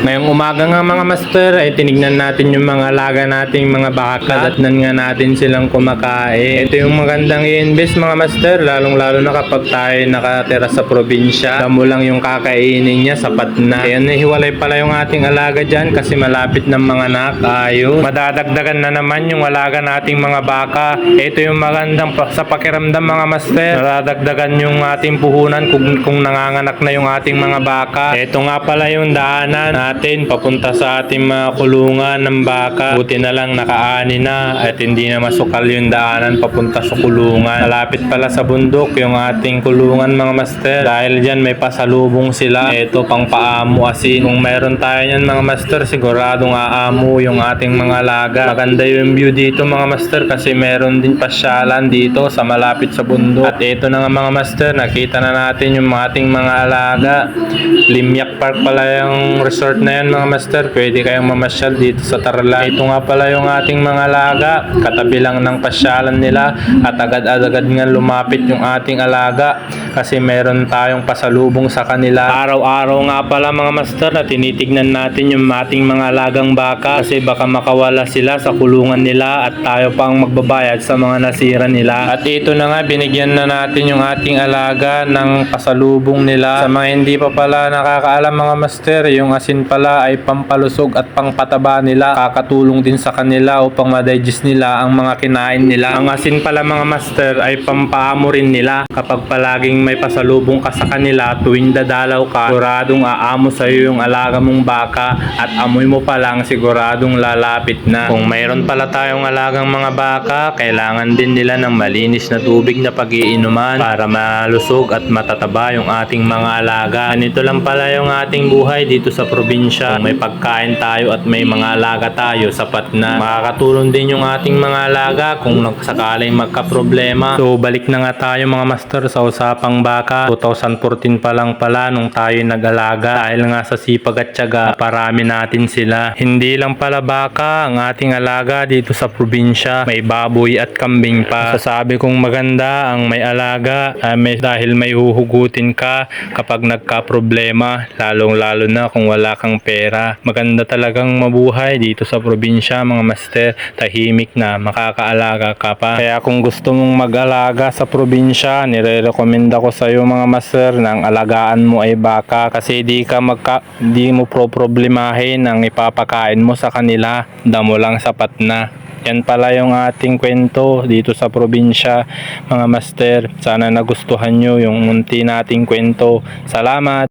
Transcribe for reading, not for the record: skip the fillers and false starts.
Ngayong umaga nga mga master ay tinignan natin yung mga alaga nating mga baka at nan nga natin silang kumakain. Ito yung magandang i-invest mga master, lalong lalo na kapag tayo nakatira sa probinsya. Damo lang yung kakainin niya, sapat na. Kaya nahiwalay pala yung ating alaga dyan kasi malapit ng mga anak. Ayos. Madadagdagan na naman yung alaga nating mga baka. Ito yung magandang sa pakiramdam mga master. Madadagdagan yung ating puhunan kung nanganganak na yung ating mga baka. Ito nga pala yung daanan natin papunta sa ating mga kulungan ng baka. Buti na lang nakaani na at hindi na masukal yung daanan papunta sa kulungan. Malapit pala sa bundok yung ating kulungan mga master. Dahil dyan may pasalubong sila. Ito pang paamo asin. Kung meron tayo yan mga master, siguradong aamo yung ating mga alaga. Maganda yung view dito mga master kasi meron din pasyalan dito sa malapit sa bundok. At ito na nga mga master, nakita na natin yung ating mga alaga. Limyak Park pala yung resort na yan mga master. Pwede kayong mamasyal dito sa Tarlac. Ito nga pala yung ating mga alaga, katabi lang ng pasyalan nila at agad-agad nga lumapit yung ating alaga kasi meron tayong pasalubong sa kanila. Araw-araw nga pala mga master na tinitignan natin yung ating mga alagang baka kasi baka makawala sila sa kulungan nila at tayo pa ang magbabayad sa mga nasira nila. At ito na nga, binigyan na natin yung ating alaga ng pasalubong nila. Sa mga hindi pa pala nakakaalam mga master, yung asin pala ay pampalusog at pangpataba nila. Kakatulong din sa kanila upang ma-digest nila ang mga kinain nila. Ang asin pala mga master ay pampaamo rin nila. Kapag palaging may pasalubong ka sa kanila tuwing dadalaw ka, siguradong aamo sa iyo yung alaga mong baka at amoy mo pa lang siguradong lalapit na. Kung mayroon pala tayong alagang mga baka, kailangan din nila ng malinis na tubig na pag-iinuman para malusog at matataba yung ating mga alaga. Ganito lang pala yung ating buhay dito sa probinsya. Kung may pagkain tayo at may mga alaga tayo, sapat na. Makakatulong din yung ating mga alaga kung sakaling magka-problema. So balik na nga tayo mga master sa usapang baka. 2014 pa lang pala nung tayo nag-alaga. Dahil nga sa sipag at tiyaga, parami natin sila. Hindi lang pala baka ang ating alaga dito sa probinsya. May baboy at kambing pa. Sasabi kong maganda ang may alaga dahil may huhugutin ka kapag nagka-problema. Lalong-lalo na kung wala kang pera. Maganda talagang mabuhay dito sa probinsya mga master. Tahimik na, makakaalaga ka pa. Kaya kung gusto mong mag-alaga sa probinsya, nire-recommend ako sa iyo mga master na ang alagaan mo ay baka kasi di mo problemahin ang ipapakain mo sa kanila. Damo lang sapat na. Yan pala yung ating kwento dito sa probinsya mga master. Sana nagustuhan nyo yung munti nating kwento. Salamat!